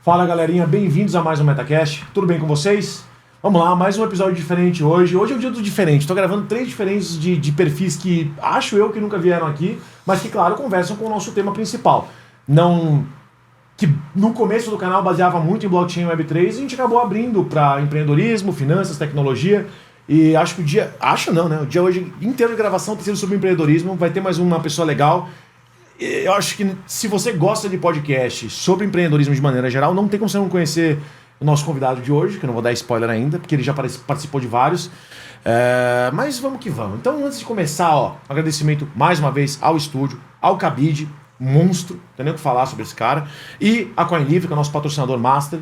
Fala galerinha, bem-vindos a mais um Metacast. Tudo bem com vocês? Vamos lá, mais um episódio diferente hoje. Hoje é um dia do diferente. Estou gravando 3 diferentes de perfis que acho eu que nunca vieram aqui, mas que, claro, conversam com o nosso tema principal. Que no começo do canal baseava muito em blockchain e Web3 e a gente acabou abrindo para empreendedorismo, finanças, tecnologia. E acho que o dia... Acho não, né? O dia hoje inteiro de gravação tem sido sobre empreendedorismo. Vai ter mais uma pessoa legal. Eu acho que se você gosta de podcast sobre empreendedorismo de maneira geral, não tem como você não conhecer o nosso convidado de hoje, que eu não vou dar spoiler ainda, porque ele já participou de vários. Mas vamos que vamos. Então, antes de começar, agradecimento mais uma vez ao estúdio, ao Cabide, monstro, não tem nem o que falar sobre esse cara, e a CoinLivre, que é o nosso patrocinador master.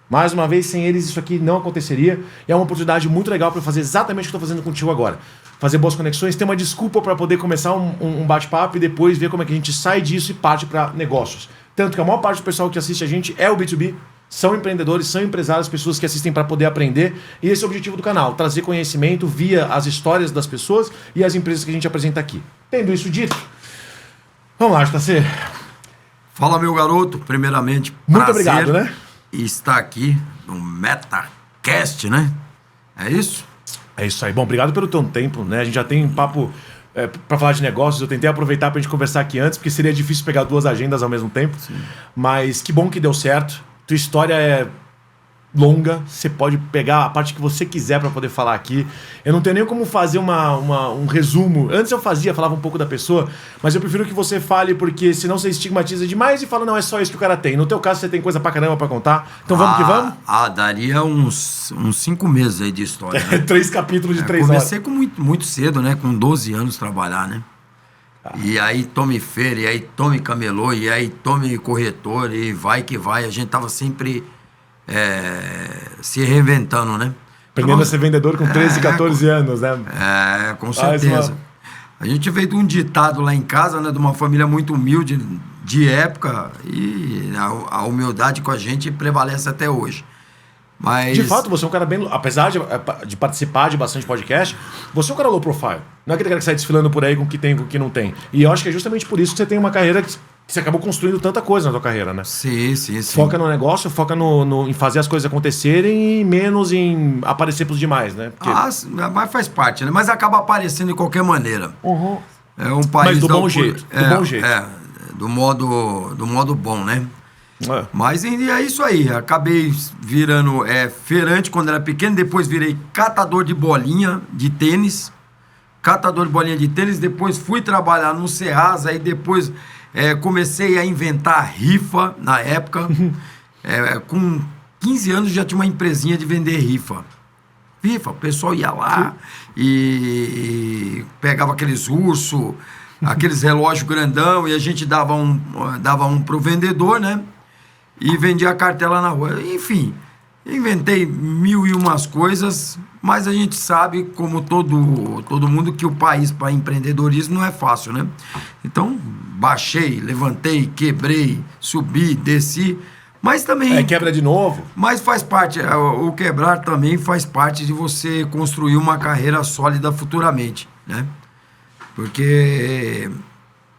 Mais uma vez, sem eles isso aqui não aconteceria. E é uma oportunidade muito legal para fazer exatamente o que eu estou fazendo contigo agora. Fazer boas conexões, ter uma desculpa para poder começar um bate-papo e depois ver como é que a gente sai disso e parte para negócios. Tanto que a maior parte do pessoal que assiste a gente é o B2B, são empreendedores, são empresários, pessoas que assistem para poder aprender. E esse é o objetivo do canal, trazer conhecimento via as histórias das pessoas e as empresas que a gente apresenta aqui. Tendo isso dito, vamos lá, JC. Fala, meu garoto. Primeiramente, muito obrigado, né? E está aqui no Metacast, né? É isso? É isso aí. Bom, obrigado pelo teu tempo, né? A gente já tem um papo para falar de negócios. Eu tentei aproveitar para a gente conversar aqui antes, porque seria difícil pegar 2 agendas ao mesmo tempo. Sim. Mas que bom que deu certo. Tua história é longa, você pode pegar a parte que você quiser para poder falar aqui. Eu não tenho nem como fazer um resumo. Antes eu falava um pouco da pessoa, mas eu prefiro que você fale, porque senão você estigmatiza demais e fala, não, é só isso que o cara tem. No teu caso, você tem coisa pra caramba pra contar. Então vamos que vamos? Daria uns 5 meses aí de história. Né? 3 capítulos de 3 horas. Comecei com muito cedo, né? Com 12 anos trabalhar, né? E aí tome feira, e aí tome camelô, e aí tome corretor, e vai que vai. A gente tava sempre... se reinventando, né? Aprendendo a ser vendedor com 13, 14 anos, né? Com certeza. A gente veio de um ditado lá em casa, né? De uma família muito humilde de época, e a humildade com a gente prevalece até hoje. Mas... De fato, você é um cara bem... Apesar de participar de bastante podcast, você é um cara low profile. Não é aquele cara que sai desfilando por aí com o que tem e com o que não tem. E eu acho que é justamente por isso que você tem uma carreira que você acabou construindo tanta coisa na sua carreira, né? Sim. Foca no negócio, foca em fazer as coisas acontecerem e menos em aparecer pros demais, né? Porque... mas faz parte, né? Mas acaba aparecendo de qualquer maneira. Uhum. É um país... Mas do bom jeito. Do modo bom, né? Mas é isso aí. Acabei virando feirante quando era pequeno, depois virei catador de bolinha de tênis. Depois fui trabalhar no Ceasa, aí depois... comecei a inventar rifa na época. Com 15 anos já tinha uma empresinha de vender rifa. O pessoal ia lá e pegava aqueles ursos, aqueles relógios grandão, e a gente dava um pro vendedor, né? E vendia a cartela na rua. Enfim, inventei 1001 coisas, mas a gente sabe, como todo mundo, que o país para empreendedorismo não é fácil, né? Então, baixei, levantei, quebrei, subi, desci, mas também... quebra de novo. Mas faz parte, o quebrar também faz parte de você construir uma carreira sólida futuramente, né? Porque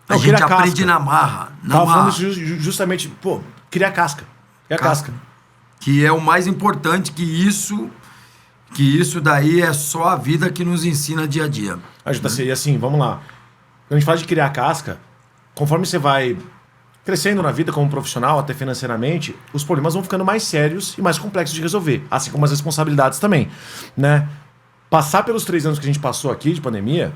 a gente aprende na marra. Tava falando isso justamente, criar casca. Casca. Que é o mais importante, que isso daí é só a vida que nos ensina dia a dia. E assim, vamos lá. Quando a gente fala de criar casca, conforme você vai crescendo na vida como profissional, até financeiramente, os problemas vão ficando mais sérios e mais complexos de resolver, assim como as responsabilidades também, né? Passar pelos 3 anos que a gente passou aqui de pandemia,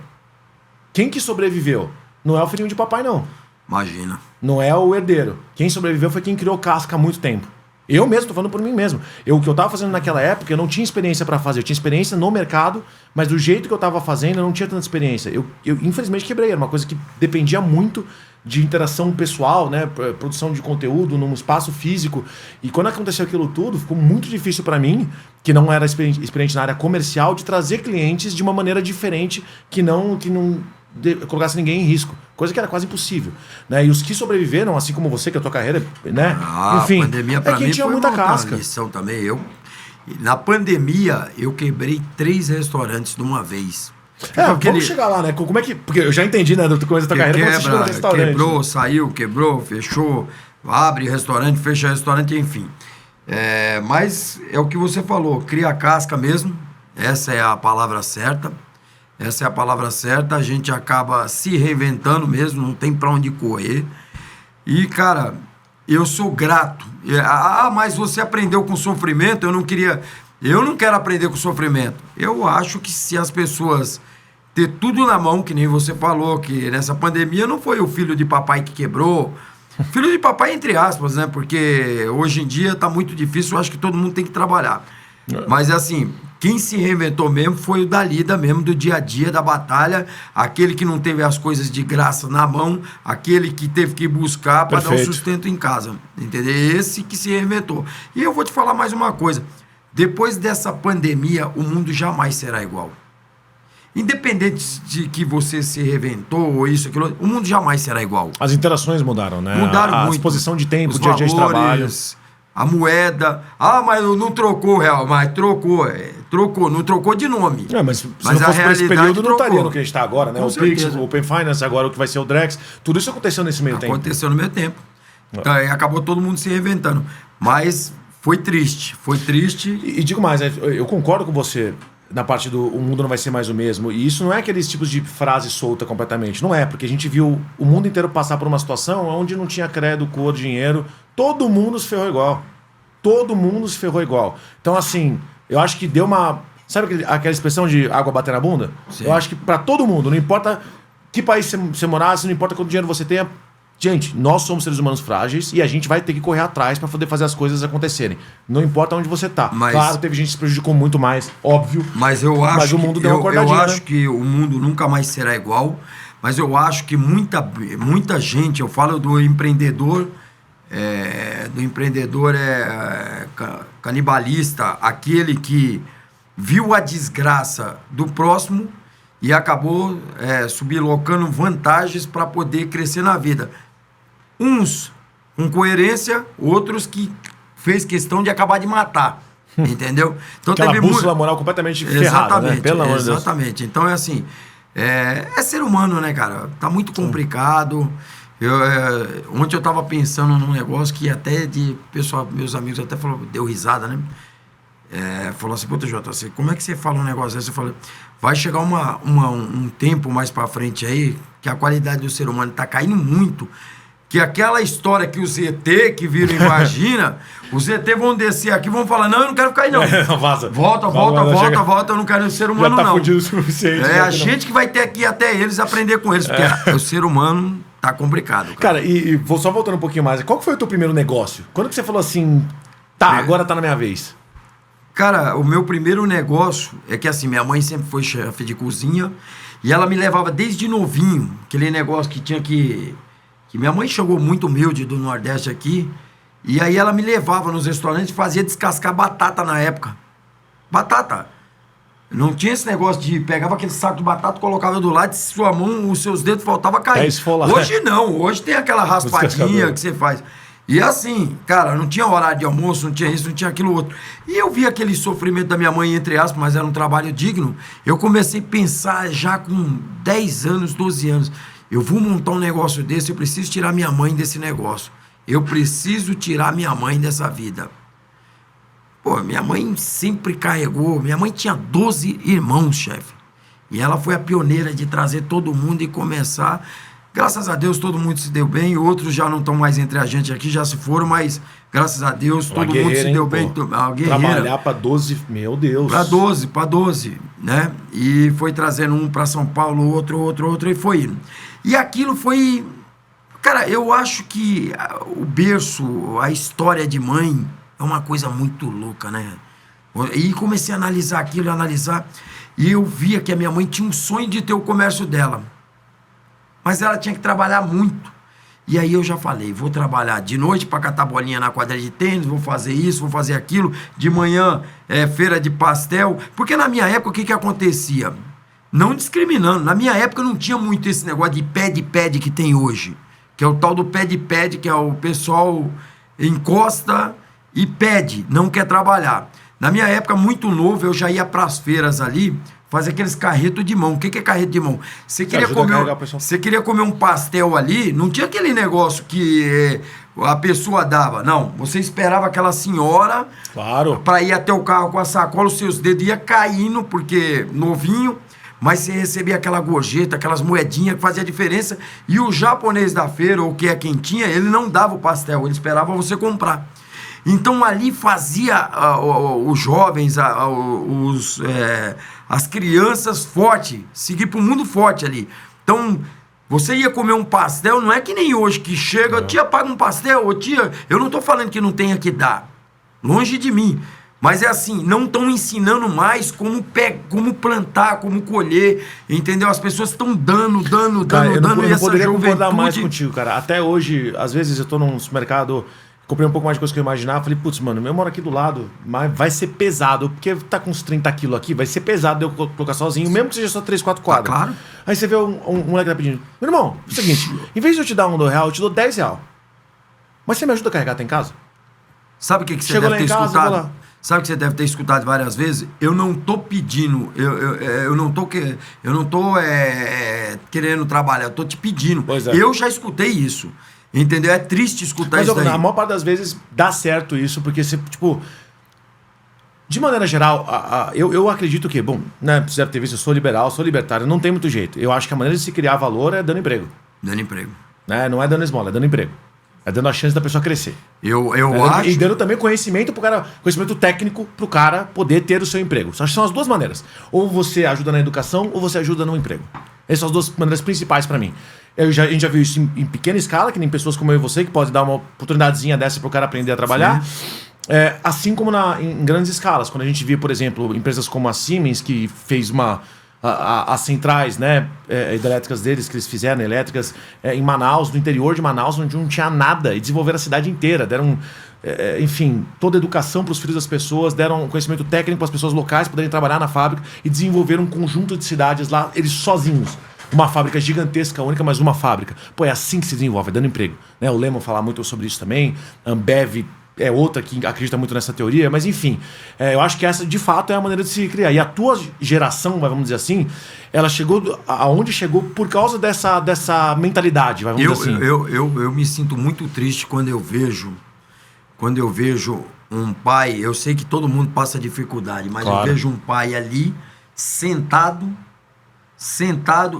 quem que sobreviveu? Não é o filhinho de papai, não. Imagina. Não é o herdeiro. Quem sobreviveu foi quem criou casca há muito tempo. Eu mesmo, tô falando por mim mesmo. O que eu tava fazendo naquela época, eu não tinha experiência para fazer. Eu tinha experiência no mercado, mas do jeito que eu tava fazendo, eu não tinha tanta experiência. Eu infelizmente quebrei. Era uma coisa que dependia muito de interação pessoal, né? Produção de conteúdo num espaço físico. E quando aconteceu aquilo tudo, ficou muito difícil para mim, que não era experiente na área comercial, de trazer clientes de uma maneira diferente, que não colocasse ninguém em risco. Coisa que era quase impossível, né? E os que sobreviveram, assim como você, que é a tua carreira, né? Enfim, a pandemia pra mim tinha foi muita casca. Lição também. Na pandemia, eu quebrei 3 restaurantes de uma vez. Vamos chegar lá, né? Como é que... Porque eu já entendi, né, do começo da tua carreira, quando você chegou no restaurante. Quebrou, saiu, quebrou, fechou, abre restaurante, fecha restaurante, enfim. Mas é o que você falou, cria a casca mesmo, essa é a palavra certa. Essa é a palavra certa, a gente acaba se reinventando mesmo, não tem pra onde correr. E, cara, eu sou grato. Mas você aprendeu com sofrimento, eu não quero aprender com sofrimento. Eu acho que se as pessoas ter tudo na mão, que nem você falou, que nessa pandemia não foi o filho de papai que quebrou. Filho de papai, entre aspas, né? Porque hoje em dia tá muito difícil, eu acho que todo mundo tem que trabalhar. Mas assim, quem se reinventou mesmo foi o da lida mesmo, do dia a dia, da batalha, aquele que não teve as coisas de graça na mão, aquele que teve que buscar para dar um sustento em casa, entendeu? Esse que se reinventou. E eu vou te falar mais uma coisa, depois dessa pandemia, o mundo jamais será igual. Independente de que você se reinventou ou isso, aquilo, o mundo jamais será igual. As interações mudaram, né? Mudaram muito. A exposição de tempo, os dia a dia de trabalho. A moeda. Mas não trocou o real, mas trocou. Trocou, não trocou de nome. Mas se não fosse por esse período, não estaria no que a gente está agora, né? Com o certeza. Pix, o Open Finance, agora o que vai ser o Drex. Tudo isso aconteceu nesse meio tempo. Aconteceu no meio tempo. Então, aí acabou todo mundo se reinventando. Mas foi triste. Foi triste. E digo mais, eu concordo com você na parte do o mundo não vai ser mais o mesmo. E isso não é aqueles tipos de frase solta completamente. Não é, porque a gente viu o mundo inteiro passar por uma situação onde não tinha credo, cor, dinheiro. Todo mundo se ferrou igual. Todo mundo se ferrou igual. Então, assim, eu acho que deu uma... Sabe aquela expressão de água bater na bunda? Sim. Eu acho que para todo mundo, não importa que país você morasse, não importa quanto dinheiro você tenha. Gente, nós somos seres humanos frágeis e a gente vai ter que correr atrás para poder fazer as coisas acontecerem. Não importa onde você tá. Claro, teve gente que se prejudicou muito mais, óbvio. Mas eu acho mas o mundo deu uma acordadinha, eu acho que o mundo nunca mais será igual. Mas eu acho que muita gente, eu falo do empreendedor, canibalista, aquele que viu a desgraça do próximo e acabou sublocando vantagens para poder crescer na vida. Uns com coerência, outros que fez questão de acabar de matar, entendeu? Então aquela bússola moral completamente ferrada, né? Pelo amor de Deus. Exatamente. Então é assim, é ser humano, né, cara? Tá muito complicado. Ontem eu tava pensando num negócio que até meus amigos até falaram, deu risada, né? Falou assim, puta, Jota, como é que você fala um negócio desse? Eu falei, vai chegar um tempo mais pra frente aí, que a qualidade do ser humano tá caindo muito, que aquela história que os ET que viram imagina, os ET vão descer aqui e vão falar, não, eu não quero ficar aí não. Vaza. Volta, eu não quero ser humano já tá não. fudido o suficiente. A gente que vai ter que ir até eles aprender com eles, porque o ser humano tá complicado, cara. Cara, e vou só voltando um pouquinho mais, qual que foi o teu primeiro negócio? Quando que você falou assim, agora tá na minha vez? Cara, o meu primeiro negócio é que assim, minha mãe sempre foi chefe de cozinha e ela me levava desde novinho, aquele negócio que tinha que minha mãe chegou muito humilde do Nordeste aqui, e aí ela me levava nos restaurantes e fazia descascar batata na época. Batata. Não tinha esse negócio de pegava aquele saco de batata, colocava do lado, sua mão, os seus dedos faltava cair. Hoje não, hoje tem aquela raspadinha que você faz. E assim, cara, não tinha horário de almoço, não tinha isso, não tinha aquilo outro. E eu vi aquele sofrimento da minha mãe, entre aspas, mas era um trabalho digno. Eu comecei a pensar já com 10 anos, 12 anos. Eu vou montar um negócio desse, eu preciso tirar minha mãe desse negócio. Eu preciso tirar minha mãe dessa vida. Pô, minha mãe sempre carregou. Minha mãe tinha 12 irmãos, chefe. E ela foi a pioneira de trazer todo mundo e começar... Graças a Deus todo mundo se deu bem, outros já não estão mais entre a gente aqui, já se foram, mas graças a Deus todo mundo se deu bem. Trabalhar para 12, meu Deus. Para 12, né? E foi trazendo um para São Paulo, outro e foi indo. E aquilo foi... Cara, eu acho que o berço, a história de mãe é uma coisa muito louca, né? E comecei a analisar aquilo, e eu via que a minha mãe tinha um sonho de ter o comércio dela. Mas ela tinha que trabalhar muito. E aí eu já falei, vou trabalhar de noite para catar bolinha na quadra de tênis, vou fazer isso, vou fazer aquilo. De manhã, feira de pastel. Porque na minha época, o que acontecia? Não discriminando. Na minha época não tinha muito esse negócio de pede que tem hoje. Que é o tal do pede, que é o pessoal encosta e pede, não quer trabalhar. Na minha época, muito novo, eu já ia para as feiras ali, fazer aqueles carretos de mão. O que é carreto de mão? Você queria ajuda a comer, carregar o pessoal. você queria comer um pastel ali, não tinha aquele negócio que a pessoa dava. Não, você esperava aquela senhora Claro. para ir até o carro com a sacola, os seus dedos iam caindo, porque novinho, mas você recebia aquela gorjeta, aquelas moedinhas que fazia diferença. E o japonês da feira, ou que é quem tinha, ele não dava o pastel, ele esperava você comprar. Então ali fazia os jovens, as crianças forte, seguir para o mundo forte ali. Então, você ia comer um pastel, não é que nem hoje que chega, tia, paga um pastel, ô tia, eu não estou falando que não tenha que dar, longe de mim. Mas é assim, não estão ensinando mais como plantar, como colher, entendeu? As pessoas estão dando, Cara, eu não e essa poderia concordar mais juventude... contigo, cara. Até hoje, às vezes eu tô num supermercado, comprei um pouco mais de coisa que eu imaginava, falei, putz, mano, eu moro aqui do lado, mas vai ser pesado, porque tá com uns 30 quilos aqui, vai ser pesado eu colocar sozinho, mesmo que seja só 3, 4 quadras. Claro. Aí você vê um moleque lá pedindo, meu irmão, é o seguinte, em vez de eu te dar R$1, eu te dou R$10. Mas você me ajuda a carregar até em casa? Sabe o que você Chegou deve lá em ter casa, escutado? vou lá. Sabe o que você deve ter escutado várias vezes? Eu não tô pedindo, eu não tô querendo trabalhar, eu tô te pedindo. Pois é. Eu já escutei isso, entendeu? É triste escutar Mas isso daí. a maior parte das vezes dá certo isso, porque você, tipo... De maneira geral, eu acredito que, bom, né, você deve ter visto, eu sou liberal, sou libertário, não tem muito jeito. Eu acho que a maneira de se criar valor é dando emprego. Dando emprego. Né? Não é dando esmola, é dando emprego. É dando a chance da pessoa crescer. Eu acho... E dando também conhecimento pro cara, conhecimento técnico pro cara poder ter o seu emprego. Acho que são as duas maneiras. Ou você ajuda na educação, ou você ajuda no emprego. Essas são as duas maneiras principais pra mim. A gente já viu isso em pequena escala, que nem pessoas como eu e você, que podem dar uma oportunidadezinha dessa pro cara aprender a trabalhar. Assim como em grandes escalas. Quando a gente via, por exemplo, empresas como a Siemens, que fez as centrais, né, hidrelétricas deles, que eles fizeram, elétricas, em Manaus, no interior de Manaus, onde não tinha nada, e desenvolveram a cidade inteira, deram, enfim, toda a educação para os filhos das pessoas, deram conhecimento técnico para as pessoas locais poderem trabalhar na fábrica, e desenvolveram um conjunto de cidades lá, eles sozinhos. Uma fábrica gigantesca, única, mas uma fábrica. Pô, é assim que se desenvolve, é dando emprego. Né? O Lehman fala muito sobre isso também, Ambev é outra que acredita muito nessa teoria, mas enfim, eu acho que essa de fato é a maneira de se criar. E a tua geração, vamos dizer assim, ela chegou aonde chegou por causa dessa mentalidade, vamos dizer assim. Eu me sinto muito triste quando eu vejo um pai, eu sei que todo mundo passa dificuldade, mas Claro. eu vejo um pai ali sentado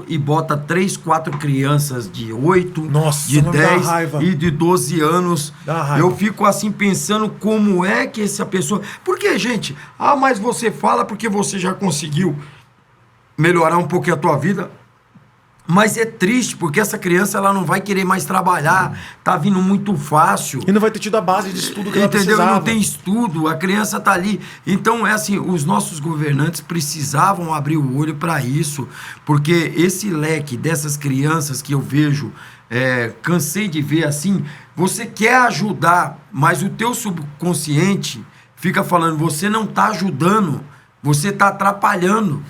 e bota 3, 4 crianças de 8, Nossa, de não dá 10 raiva. e de 12 anos. Dá raiva. Eu fico assim pensando como é que essa pessoa... Porque, gente, mas você fala porque você já conseguiu melhorar um pouquinho a tua vida. Mas é triste, porque essa criança ela não vai querer mais trabalhar, tá vindo muito fácil. E não vai ter tido a base de estudo que ela Entendeu? precisava. Não tem estudo, a criança tá ali. Então, é assim, os nossos governantes precisavam abrir o olho para isso, porque esse leque dessas crianças que eu vejo, cansei de ver assim, você quer ajudar, mas o teu subconsciente fica falando, você não tá ajudando, você tá atrapalhando.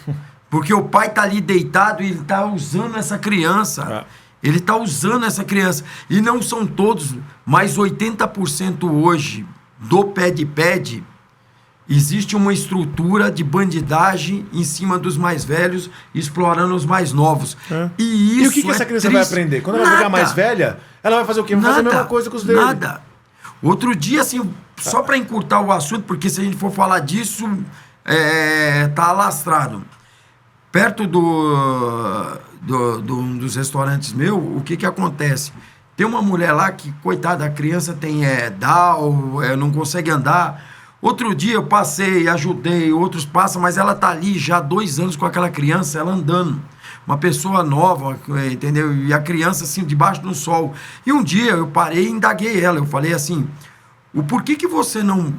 Porque o pai tá ali deitado e ele tá usando essa criança. Ele tá usando essa criança. E não são todos, mas 80% hoje do pad-pad existe uma estrutura de bandidagem em cima dos mais velhos, explorando os mais novos. E isso E o que essa criança triste. vai aprender? Quando ela ficar mais velha, ela vai fazer o quê? Vai fazer a mesma coisa com os deles. Nada. Outro dia, assim, só para encurtar o assunto, porque se a gente for falar disso, tá alastrado. Perto dos restaurantes meus, o que acontece? Tem uma mulher lá que, coitada, a criança tem Down, não consegue andar. Outro dia eu passei, ajudei, outros passam, mas ela tá ali já há 2 anos com aquela criança, ela andando. Uma pessoa nova, entendeu? E a criança assim, debaixo do sol. E um dia eu parei e indaguei ela, eu falei assim... O porquê que você não...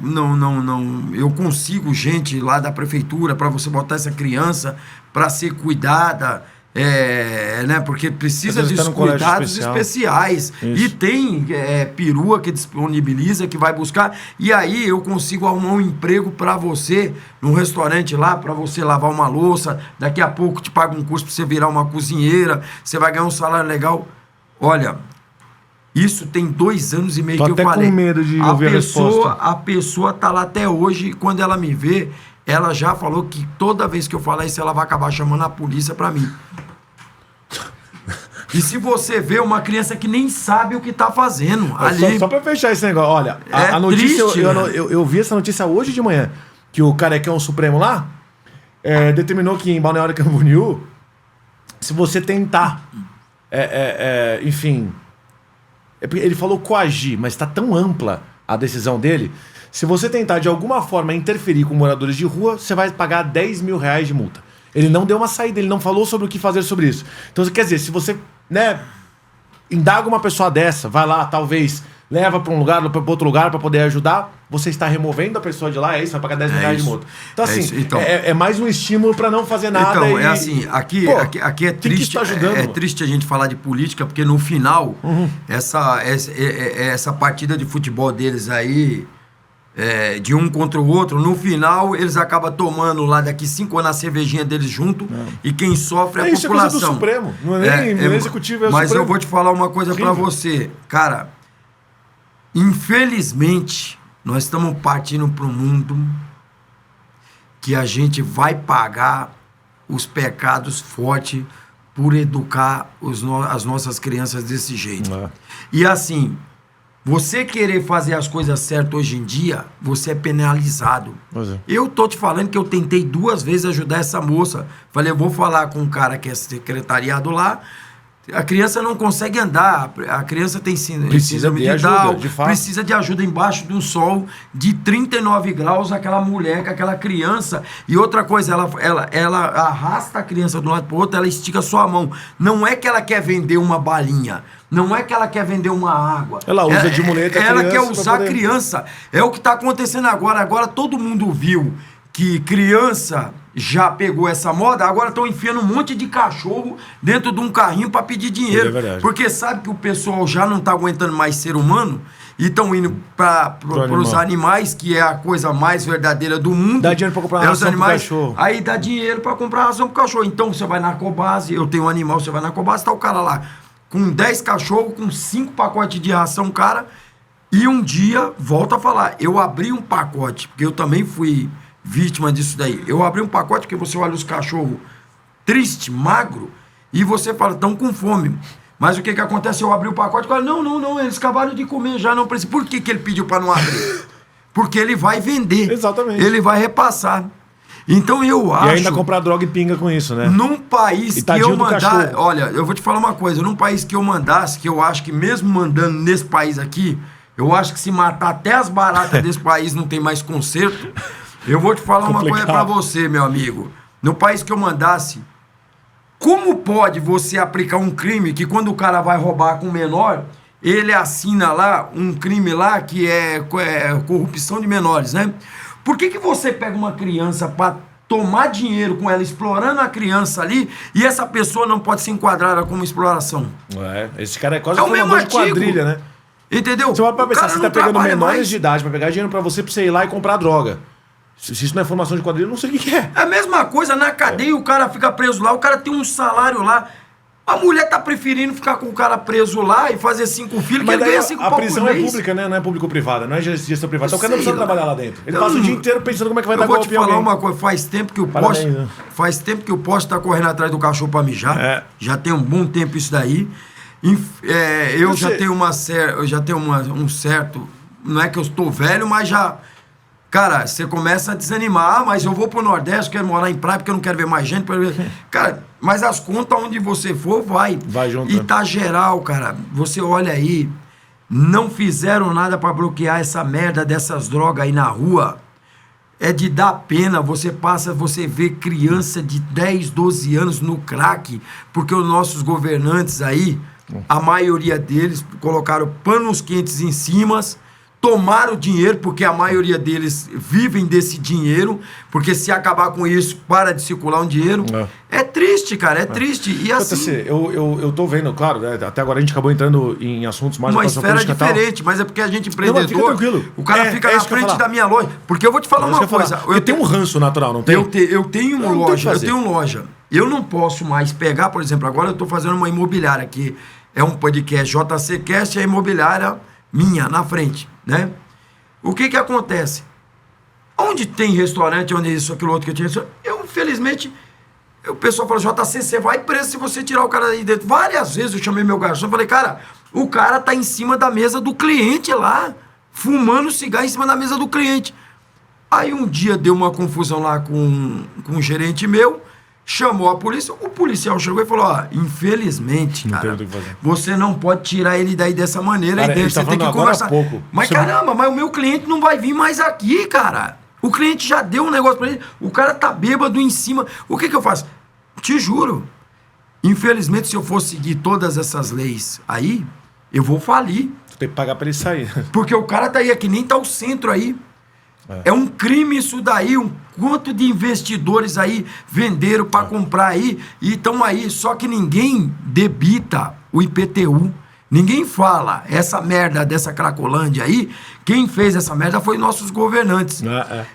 Eu consigo gente lá da prefeitura para você botar essa criança para ser cuidada, né? Porque precisa de cuidados especiais. Isso. E tem perua que disponibiliza, que vai buscar. E aí eu consigo arrumar um emprego para você num restaurante lá, para você lavar uma louça. Daqui a pouco te paga um curso para você virar uma cozinheira. Você vai ganhar um salário legal. Olha... Isso tem 2 anos e meio que eu falei. Com medo de ouvir a resposta. A pessoa tá lá até hoje, quando ela me vê, ela já falou que toda vez que eu falar isso, ela vai acabar chamando a polícia pra mim. E se você vê uma criança que nem sabe o que tá fazendo ali... Só pra fechar esse negócio, olha, a notícia, triste, eu vi essa notícia hoje de manhã, que o Carecão Supremo lá determinou que em Balneário Camboriú, se você tentar, enfim, ele falou coagir, mas tá tão ampla a decisão dele, se você tentar de alguma forma interferir com moradores de rua, você vai pagar 10 mil reais de multa. Ele não deu uma saída, ele não falou sobre o que fazer sobre isso. Então, quer dizer, se você, indaga uma pessoa dessa, vai lá, talvez, leva para um lugar, para outro lugar para poder ajudar, você está removendo a pessoa de lá, vai pagar 10 mil reais de multa. Então, assim, então, é mais um estímulo para não fazer nada. Então, assim, aqui é triste, que tá ajudando? É triste a gente falar de política, porque no final, essa partida de futebol deles aí, de um contra o outro, no final eles acabam tomando lá daqui 5 anos a cervejinha deles junto e quem sofre é a isso população. Isso é coisa do Supremo, não é nem executivo, é o Mas Supremo. eu vou te falar uma coisa pra você, cara, infelizmente nós estamos partindo para um mundo que a gente vai pagar os pecados fortes por educar as nossas crianças desse jeito. E assim, você querer fazer as coisas certas hoje em dia, você é penalizado. Eu tô te falando que eu tentei 2 vezes ajudar essa moça. Falei, eu vou falar com um cara que é secretariado lá. A criança não consegue andar, a criança tem síndrome de Down, precisa de ajuda embaixo de um sol de 39 graus, aquela mulher com aquela criança. E outra coisa, ela arrasta a criança de um lado para o outro, ela estica a sua mão. Não é que ela quer vender uma balinha, não é que ela quer vender uma água. Ela usa de muleta a criança. Ela quer usar a criança. É o que está acontecendo agora. Agora todo mundo viu que criança já pegou essa moda, agora estão enfiando um monte de cachorro dentro de um carrinho para pedir dinheiro. Porque sabe que o pessoal já não está aguentando mais ser humano e estão indo para os animais, que é a coisa mais verdadeira do mundo. Dá dinheiro para comprar ração pro cachorro. Aí dá dinheiro para comprar ração pro cachorro. Então você vai na Cobase, eu tenho um animal, você vai na Cobase, tá o cara lá com 10 cachorros, com 5 pacotes de ração, cara. E um dia, volta a falar, eu abri um pacote, porque eu também fui vítima disso daí. Eu abri um pacote porque você olha os cachorros triste, magro, e você fala, estão com fome. Mas o que acontece? Eu abri o pacote e falo, não, eles acabaram de comer, já não precisa. Por que ele pediu para não abrir? Porque ele vai vender. Exatamente. Ele vai repassar. Então eu acho... E ainda comprar droga e pinga com isso, né? Num país que eu mandar... Olha, eu vou te falar uma coisa. Num país que eu mandasse, que eu acho que mesmo mandando nesse país aqui, eu acho que se matar até as baratas desse país não tem mais conserto. Eu vou te falar uma coisa pra você, meu amigo. No país que eu mandasse, como pode você aplicar um crime que quando o cara vai roubar com menor, ele assina lá um crime lá que é corrupção de menores, né? Por que você pega uma criança pra tomar dinheiro com ela, explorando a criança ali, e essa pessoa não pode ser enquadrada como exploração? Esse cara é quase um formador de quadrilha, né? Entendeu? Você pode pensar, você tá pegando menores de idade pra pegar dinheiro pra você ir lá e comprar droga. Se isso não é formação de quadrilha, eu não sei o que é. É a mesma coisa, na cadeia o cara fica preso lá, o cara tem um salário lá. A mulher tá preferindo ficar com o cara preso lá e fazer 5 filhos, mas que ele ganha 5 pau por mês. A prisão é pública, né? Não é público-privada, não é gestão privada. Então o cara não precisa trabalhar lá dentro. Ele passa o dia inteiro pensando como é que vai dar golpe em alguém. Eu vou te falar uma coisa, faz tempo que o poste tá correndo atrás do cachorro pra mijar. Já tem um bom tempo isso daí. Eu já tenho um certo... Não é que eu estou velho, mas já... Cara, você começa a desanimar, mas eu vou pro Nordeste, quero morar em praia porque eu não quero ver mais gente. Cara, mas as contas onde você for, vai. Vai junto. E tá geral, cara. Você olha aí, não fizeram nada pra bloquear essa merda dessas drogas aí na rua. É de dar pena, você vê criança de 10, 12 anos no crack, porque os nossos governantes aí, a maioria deles colocaram panos quentes em cima, tomaram o dinheiro, porque a maioria deles vivem desse dinheiro, porque se acabar com isso, para de circular um dinheiro. É triste, cara, é triste. E assim... Eu tô vendo, claro, né, até agora a gente acabou entrando em assuntos mais... Uma esfera diferente, mas é porque a gente empreendedor... Não, fica tranquilo. O cara fica na frente da minha loja. Porque eu vou te falar uma coisa... Eu tenho um ranço natural, não tem? Eu tenho loja. Eu não posso mais pegar, por exemplo, agora eu tô fazendo uma imobiliária aqui. É um podcast JCcast, é a imobiliária minha, na frente, né? O que acontece? Onde tem restaurante, onde isso, aquilo, outro que eu tinha... Eu, infelizmente, o pessoal falou, JC, você vai preso se você tirar o cara daí dentro. Várias vezes eu chamei meu garçom e falei, cara, o cara tá em cima da mesa do cliente lá, fumando cigarro em cima da mesa do cliente. Aí um dia deu uma confusão lá com um gerente meu, chamou a polícia, o policial chegou e falou, ó, infelizmente, cara, você não pode tirar ele daí dessa maneira, cara, aí dentro, você tem que conversar. Mas caramba, mas o meu cliente não vai vir mais aqui, cara. O cliente já deu um negócio pra ele, o cara tá bêbado em cima. O que eu faço? Te juro, infelizmente, se eu for seguir todas essas leis aí, eu vou falir. Tu tem que pagar pra ele sair. Porque o cara tá aí, que nem tá o centro aí. É um crime isso daí, um quanto de investidores aí venderam para comprar aí e estão aí, só que ninguém debita o IPTU, ninguém fala essa merda dessa Cracolândia aí, quem fez essa merda foi nossos governantes.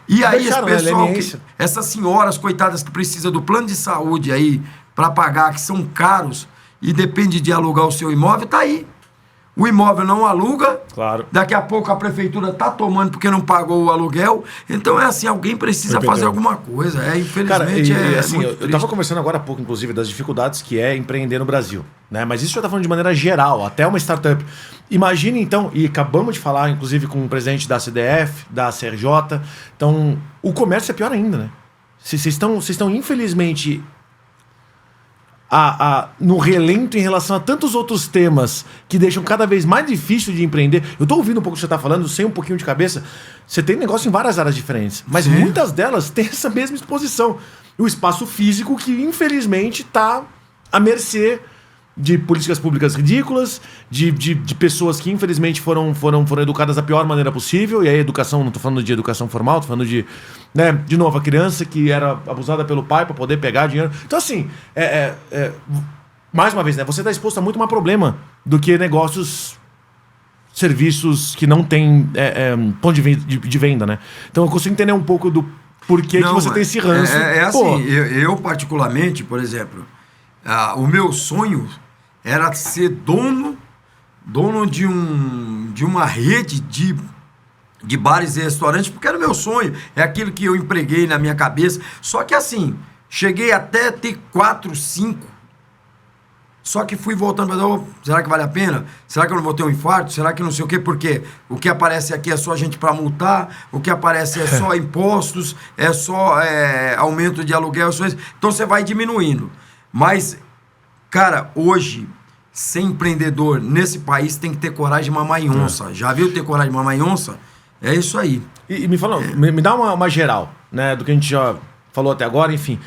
E aí esse pessoal, essas senhoras coitadas que precisam do plano de saúde aí para pagar, que são caros e depende de alugar o seu imóvel, tá aí. O imóvel não aluga, claro. Daqui a pouco a prefeitura tá tomando porque não pagou o aluguel. Então é assim, alguém precisa fazer alguma coisa. Infelizmente, cara, assim, eu tava conversando agora há pouco, inclusive, das dificuldades que é empreender no Brasil, né? Mas isso já tá falando de maneira geral, até uma startup. Imagine então, e acabamos de falar, inclusive, com o presidente da CDF, da CRJ, então o comércio é pior ainda, né? Vocês estão infelizmente... no relento em relação a tantos outros temas que deixam cada vez mais difícil de empreender. Eu tô ouvindo um pouco o que você tá falando, sem um pouquinho de cabeça. Você tem negócio em várias áreas diferentes, mas muitas delas têm essa mesma exposição. O espaço físico que, infelizmente, tá à mercê de políticas públicas ridículas, de pessoas que, infelizmente, foram educadas da pior maneira possível. E aí, educação, não tô falando de educação formal, tô falando de novo, a criança que era abusada pelo pai para poder pegar dinheiro. Então, assim, mais uma vez, né? Você tá exposto a muito mais problema do que negócios, serviços que não tem ponto de venda, né? Então, eu consigo entender um pouco do porquê que você tem esse ranço. Assim, eu particularmente, por exemplo, o meu sonho era ser dono de uma rede de bares e restaurantes, porque era o meu sonho, é aquilo que eu empreguei na minha cabeça. Só que assim, cheguei até ter 4, 5, só que fui voltando para será que vale a pena? Será que eu não vou ter um infarto? Será que não sei o quê? Porque o que aparece aqui é só gente para multar, o que aparece é só impostos, é só aumento de aluguel, então você vai diminuindo. Mas, cara, hoje, ser empreendedor nesse país tem que ter coragem de mamar em onça. Já viu ter coragem de mamar em onça? É isso aí. E me fala, me dá uma geral, né, do que a gente já falou até agora, enfim.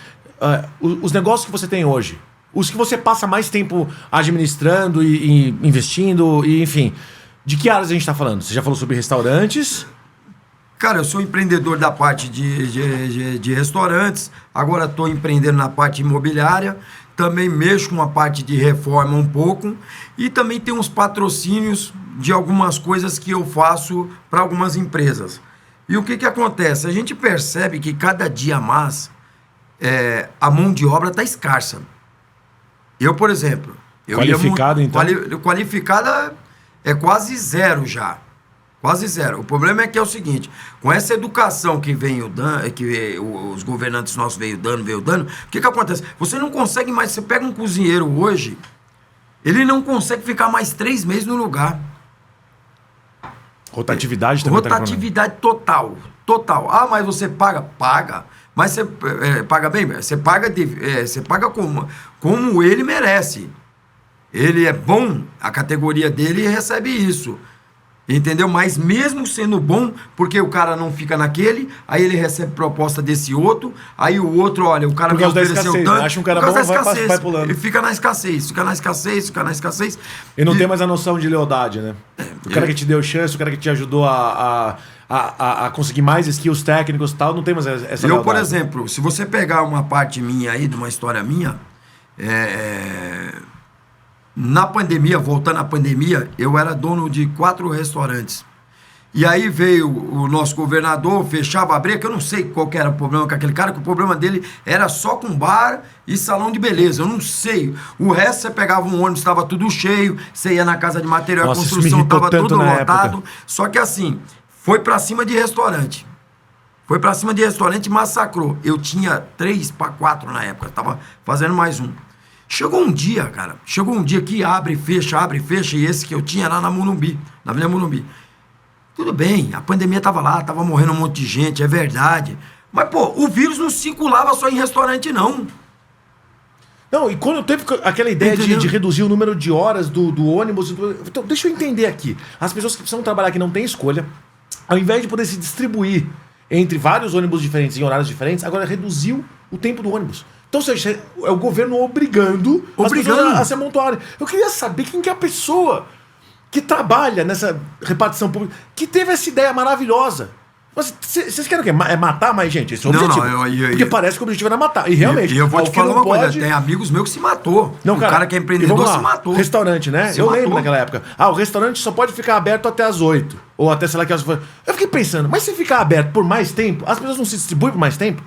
Os negócios que você tem hoje, os que você passa mais tempo administrando e investindo, e enfim, de que áreas a gente está falando? Você já falou sobre restaurantes? Cara, eu sou empreendedor da parte de restaurantes, agora estou empreendendo na parte imobiliária, também mexo com a parte de reforma um pouco, e também tem uns patrocínios de algumas coisas que eu faço para algumas empresas. E o que acontece? A gente percebe que cada dia mais a mão de obra está escassa. Eu, por exemplo... Qualificada, então? Qualificada é quase zero já. Quase zero. O problema é que é o seguinte, com essa educação que os governantes nossos veio dando, o que acontece? Você não consegue mais, você pega um cozinheiro hoje, ele não consegue ficar mais 3 meses no lugar. Rotatividade também. Rotatividade total. Ah, mas você paga? Paga. Mas você paga bem? Você paga como ele merece. Ele é bom, a categoria dele recebe isso. Entendeu? Mas mesmo sendo bom, porque o cara não fica naquele, aí ele recebe proposta desse outro, aí o outro, olha, o cara me ofereceu tanto. Acha um cara bom, vai pulando. Ele fica na escassez. E não tem mais a noção de lealdade, né? O cara que te deu chance, o cara que te ajudou a conseguir mais skills técnicos e tal, não tem mais essa lealdade. Por exemplo, se você pegar uma parte minha aí, de uma história minha, na pandemia, voltando à pandemia, eu era dono de 4 restaurantes. E aí veio o nosso governador, fechava a breca, que eu não sei qual que era o problema com aquele cara, que o problema dele era só com bar e salão de beleza, eu não sei. O resto, você pegava um ônibus, estava tudo cheio, você ia na casa de material, a construção estava tudo lotado. Só que assim, foi para cima de restaurante. Foi pra cima de restaurante e massacrou. Eu tinha 3 para 4 na época, tava fazendo mais um. Chegou um dia, cara, que abre e fecha, e esse que eu tinha lá na Morumbi, na Avenida Morumbi. Tudo bem, a pandemia tava lá, tava morrendo um monte de gente, é verdade. Mas, pô, o vírus não circulava só em restaurante, não. Não, e quando teve aquela ideia de reduzir o número de horas do ônibus... Então, deixa eu entender aqui. As pessoas que precisam trabalhar aqui não têm escolha. Ao invés de poder se distribuir entre vários ônibus diferentes em horários diferentes, agora reduziu o tempo do ônibus. Então, ou seja, é o governo obrigando as pessoas a se amontoarem. Eu queria saber quem que é a pessoa que trabalha nessa repartição pública, que teve essa ideia maravilhosa. Mas vocês querem o quê? É matar mais gente? Esse é o objetivo. Porque parece que o objetivo era matar. E realmente... E eu vou te falar uma coisa, tem amigos meus que se matou. Não, o cara que é empreendedor se matou. Restaurante, né? Eu lembro naquela época. O restaurante só pode ficar aberto até as 8. Ou até, sei lá, que horas for. Eu fiquei pensando, mas se ficar aberto por mais tempo, as pessoas não se distribuem por mais tempo?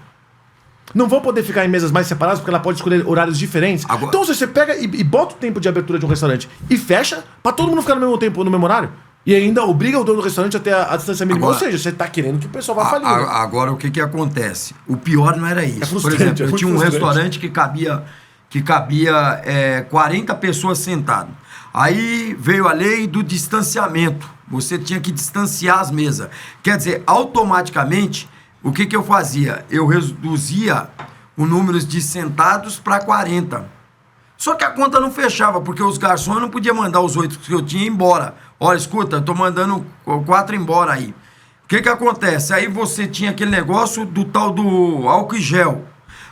Não vão poder ficar em mesas mais separadas porque ela pode escolher horários diferentes? Agora... Então você pega e bota o tempo de abertura de um restaurante e fecha pra todo mundo ficar no mesmo tempo, no mesmo horário? E ainda obriga o dono do restaurante a ter a distância mínima. Ou seja, você tá querendo que o pessoal vá falir. Agora, o que acontece? O pior não era isso. Por exemplo, eu tinha um restaurante que cabia 40 pessoas sentadas. Aí veio a lei do distanciamento. Você tinha que distanciar as mesas. Quer dizer, automaticamente, o que eu fazia? Eu reduzia o número de sentados para 40. Só que a conta não fechava, porque os garçons não podiam mandar os 8 que eu tinha embora. Olha, escuta, eu tô mandando 4 embora aí. O que acontece? Aí você tinha aquele negócio do tal do álcool e gel.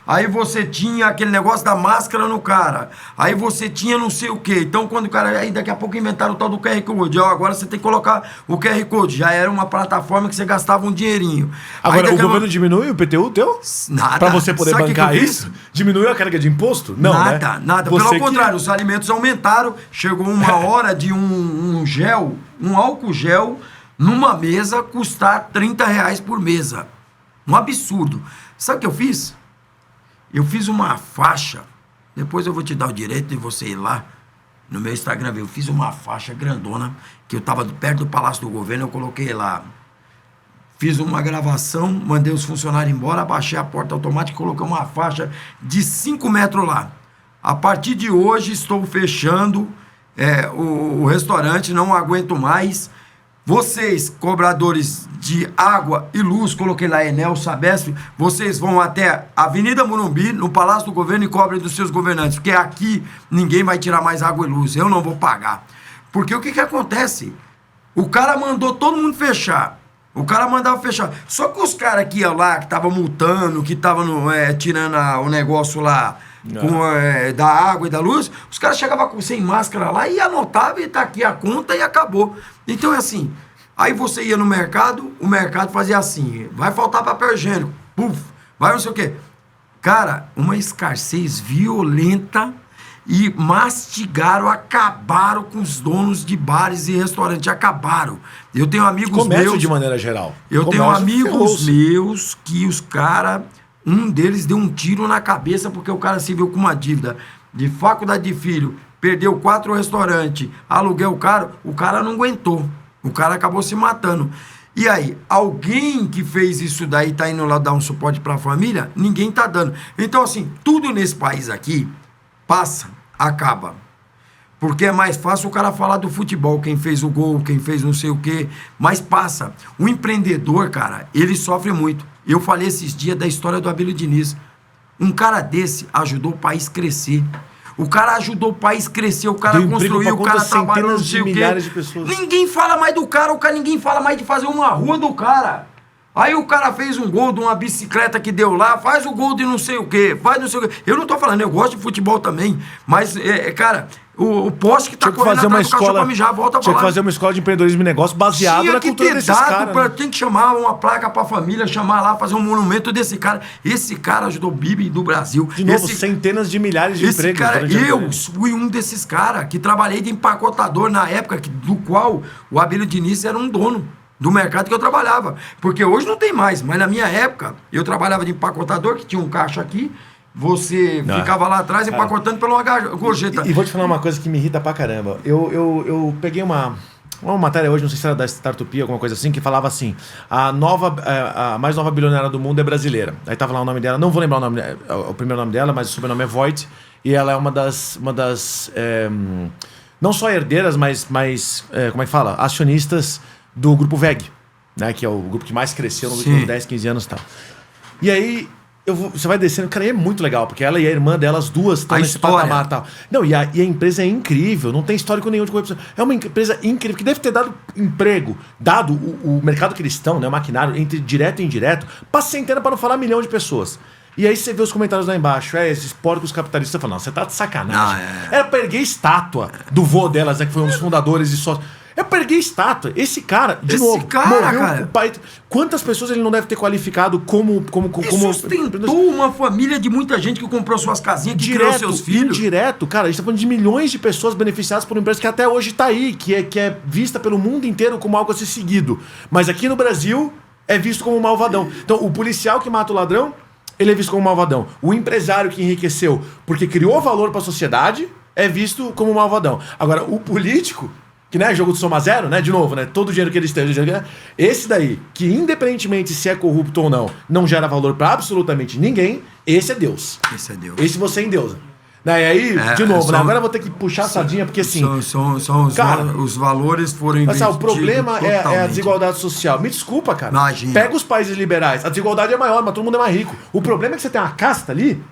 Aí você tinha aquele negócio da máscara no cara. Aí você tinha não sei o quê. Então, quando o cara... Aí daqui a pouco inventaram o tal do QR Code. Agora você tem que colocar o QR Code. Já era uma plataforma que você gastava um dinheirinho. Agora, o governo diminui o PTU teu? Nada. Pra você poder bancar isso? Diminuiu a carga de imposto? Não, nada, né? Nada. Pelo contrário, os alimentos aumentaram. Chegou uma hora de um gel, um álcool gel, numa mesa, custar R$30 por mesa. Um absurdo. Sabe o que eu fiz? Eu fiz uma faixa, depois eu vou te dar o direito de você ir lá no meu Instagram, eu fiz uma faixa grandona, que eu estava perto do Palácio do Governo, eu coloquei lá, fiz uma gravação, mandei os funcionários embora, abaixei a porta automática e coloquei uma faixa de 5 metros lá. A partir de hoje estou fechando o restaurante, não aguento mais. Vocês, cobradores de água e luz, coloquei lá Enel, Sabesp, vocês vão até a Avenida Morumbi, no Palácio do Governo, e cobrem dos seus governantes, porque aqui ninguém vai tirar mais água e luz, eu não vou pagar. Porque o que acontece? O cara mandou todo mundo fechar, o cara mandava fechar, só que os caras que iam lá, que estavam multando, que estavam tirando o negócio lá, da água e da luz, os caras chegavam sem máscara lá e anotavam e tá aqui a conta e acabou. Então é assim, aí você ia no mercado, o mercado fazia assim, vai faltar papel higiênico, puf, vai não sei o quê. Cara, uma escassez violenta e mastigaram, acabaram com os donos de bares e restaurantes, acabaram. Eu tenho amigos comércio meus... de maneira geral. Eu tenho amigos meus que os caras... Um deles deu um tiro na cabeça porque o cara se viu com uma dívida de faculdade de filho, perdeu 4 restaurantes, aluguel caro, o cara não aguentou. O cara acabou se matando. E aí, alguém que fez isso daí tá indo lá dar um suporte para a família? Ninguém tá dando. Então, assim, tudo nesse país aqui passa, acaba. Porque é mais fácil o cara falar do futebol, quem fez o gol, quem fez não sei o quê, mas passa. O empreendedor, cara, ele sofre muito. Eu falei esses dias da história do Abílio Diniz. Um cara desse ajudou o país a crescer. O cara ajudou o país a crescer, o cara construiu, o cara trabalhou, não sei o quê. Ninguém fala mais do cara, ninguém fala mais de fazer uma rua do cara. Aí o cara fez um gol de uma bicicleta que deu lá, faz o gol de não sei o quê, faz não sei o quê. Eu não tô falando, eu gosto de futebol também, mas, cara, o poste que tá correndo atrás do cachorro pra mijar, volta pra lá. Tinha que fazer uma escola de empreendedorismo e negócio baseado na cultura desses caras. Né? Tem que chamar uma placa pra família, chamar lá, fazer um monumento desse cara. Esse cara ajudou o PIB do Brasil. De novo, centenas de milhares de empregos. Cara, eu fui um desses caras que trabalhei de empacotador na época do qual o Abílio Diniz era um dono do mercado que eu trabalhava. Porque hoje não tem mais, mas na minha época eu trabalhava de empacotador, que tinha um caixa aqui, você ficava lá atrás empacotando pela uma gorjeta. E vou te falar uma coisa que me irrita pra caramba. Eu peguei uma uma matéria hoje, não sei se era da Startupia, alguma coisa assim, que falava assim, a mais nova bilionária do mundo é brasileira. Aí tava lá o nome dela, não vou lembrar o primeiro nome dela, mas o sobrenome é Voigt, e ela é uma das não só herdeiras, mas como é que fala? Acionistas do grupo VEG, né? Que é o grupo que mais cresceu nos últimos 10, 15 anos e tal. E aí, você vai descendo, cara, é muito legal, porque ela e a irmã dela, as duas estão nesse patamar e tal. Não, e a empresa é incrível, não tem histórico nenhum de corrupção. É uma empresa incrível, que deve ter dado emprego, dado o mercado que eles estão, né, o maquinário, entre direto e indireto, para centenas, para não falar milhão de pessoas. E aí você vê os comentários lá embaixo, esses porcos capitalistas falando, você tá de sacanagem. Era pra erguer estátua do vô delas, né, que foi um dos fundadores e sócios. É pra erguer estátua. Esse cara, de novo, morreu com o pai. Quantas pessoas ele não deve ter qualificado como sustentou uma família de muita gente que comprou suas casinhas, que criou seus filhos. Indireto, cara, a gente tá falando de milhões de pessoas beneficiadas por uma empresa que até hoje tá aí, que é vista pelo mundo inteiro como algo a ser seguido. Mas aqui no Brasil é visto como um malvadão. Então, o policial que mata o ladrão, ele é visto como um malvadão. O empresário que enriqueceu porque criou valor pra sociedade é visto como um malvadão. Agora, o político, que não é jogo de soma zero, né? De novo, né? Todo o dinheiro que eles têm, esse daí, que independentemente se é corrupto ou não gera valor pra absolutamente ninguém, esse é Deus. Esse é Deus. Esse você endeusa. Né? E aí, de novo, né? Agora eu vou ter que puxar a sardinha, porque assim... Os valores foram investidos. O problema é a desigualdade social. Me desculpa, cara. Imagina. Pega os países liberais. A desigualdade é maior, mas todo mundo é mais rico. O problema é que você tem uma casta ali...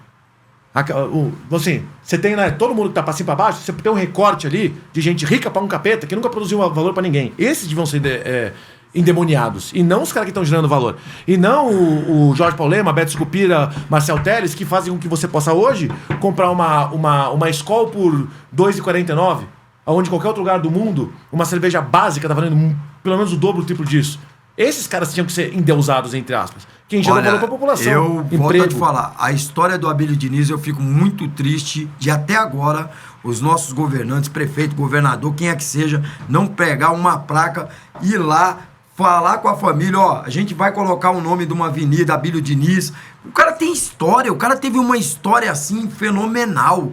Assim, você tem, né, todo mundo que tá pra cima e pra baixo, você tem um recorte ali de gente rica pra um capeta que nunca produziu valor pra ninguém. Esses deviam ser endemoniados. E não os caras que estão gerando valor. E não o Jorge Paulema, Beto Scupira, Marcel Telles, que fazem com que você possa hoje comprar uma Skol por R$ 2,49, onde em qualquer outro lugar do mundo uma cerveja básica tá valendo pelo menos o dobro do triplo disso. Esses caras tinham que ser endeusados, entre aspas. Quem gera valor pra população. Eu volto a te falar, a história do Abílio Diniz, eu fico muito triste de até agora os nossos governantes, prefeito, governador, quem é que seja, não pegar uma placa e ir lá falar com a família, a gente vai colocar o nome de uma avenida, Abílio Diniz. O cara tem história, o cara teve uma história assim fenomenal.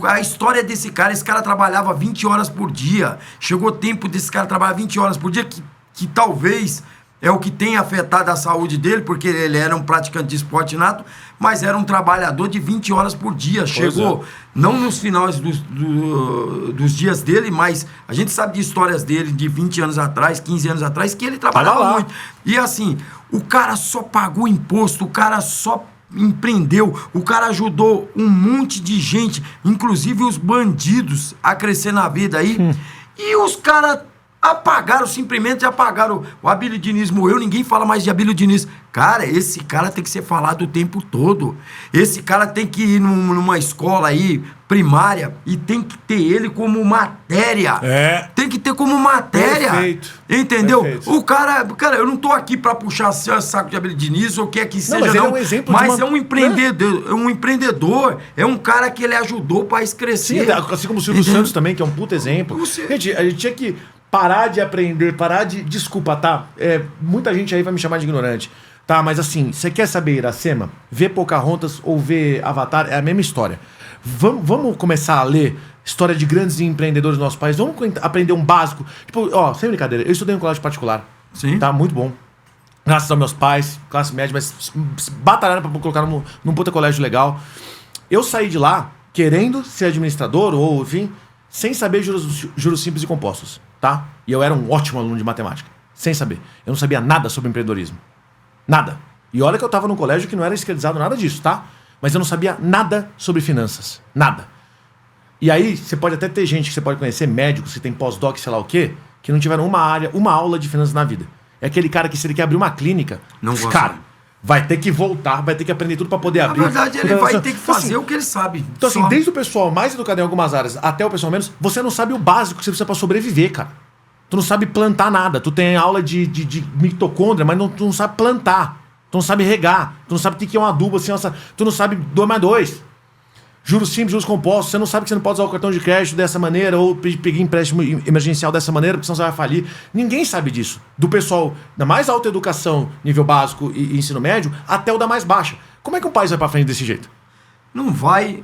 A história desse cara, esse cara trabalhava 20 horas por dia. Chegou tempo desse cara trabalhar 20 horas por dia, que talvez é o que tem afetado a saúde dele, porque ele era um praticante de esporte nato, mas era um trabalhador de 20 horas por dia. Chegou, não nos finais dos dias dele, mas a gente sabe de histórias dele de 20 anos atrás, 15 anos atrás, que ele trabalhava muito. E assim, o cara só pagou imposto, o cara só empreendeu, o cara ajudou um monte de gente, inclusive os bandidos, a crescer na vida aí. E os caras simplesmente apagaram. O Abílio Diniz morreu, ninguém fala mais de Abílio Diniz. Cara, esse cara tem que ser falado o tempo todo. Esse cara tem que ir numa escola aí, primária, e tem que ter ele como matéria. Tem que ter como matéria. Perfeito. Entendeu? Perfeito. O cara, eu não tô aqui pra puxar saco de Abílio Diniz, ou quer que seja, mas ele é um exemplo mas é um empreendedor, é um cara que ele ajudou o país crescer. Sim, assim como o Silvio Santos também, que é um puta exemplo. Gente, a gente tinha que parar de aprender, Desculpa, tá? Muita gente aí vai me chamar de ignorante. Tá, mas assim, você quer saber Iracema? Ver Pocahontas ou ver Avatar é a mesma história. Vamos começar a ler história de grandes empreendedores do nosso país. Vamos aprender um básico. Tipo, sem brincadeira, eu estudei em um colégio particular. Sim. Tá, muito bom. Graças aos meus pais, classe média, mas batalhando pra colocar num puta colégio legal. Eu saí de lá querendo ser administrador ou, enfim, sem saber juros simples e compostos, tá? E eu era um ótimo aluno de matemática, sem saber. Eu não sabia nada sobre empreendedorismo. Nada. E olha que eu tava num colégio que não era esquerdizado nada disso, tá? Mas eu não sabia nada sobre finanças. Nada. E aí, você pode até ter gente que você pode conhecer, médicos que tem pós-doc, sei lá o quê, que não tiveram uma aula de finanças na vida. É aquele cara que, se ele quer abrir uma clínica, cara, vai ter que voltar, vai ter que aprender tudo pra poder abrir. Na verdade, ele vai ter que fazer o que ele sabe. Então, assim, desde o pessoal mais educado em algumas áreas até o pessoal menos, você não sabe o básico que você precisa pra sobreviver, cara. Tu não sabe plantar nada. Tu tem aula de mitocôndria, mas tu não sabe plantar. Tu não sabe regar. Tu não sabe o que é um adubo, assim, tu não sabe 2+2. Juros simples, juros compostos. Você não sabe que você não pode usar o cartão de crédito dessa maneira ou pegar empréstimo emergencial dessa maneira, porque senão você vai falir. Ninguém sabe disso. Do pessoal da mais alta educação, nível básico e ensino médio, até o da mais baixa. Como é que um país vai pra frente desse jeito? Não vai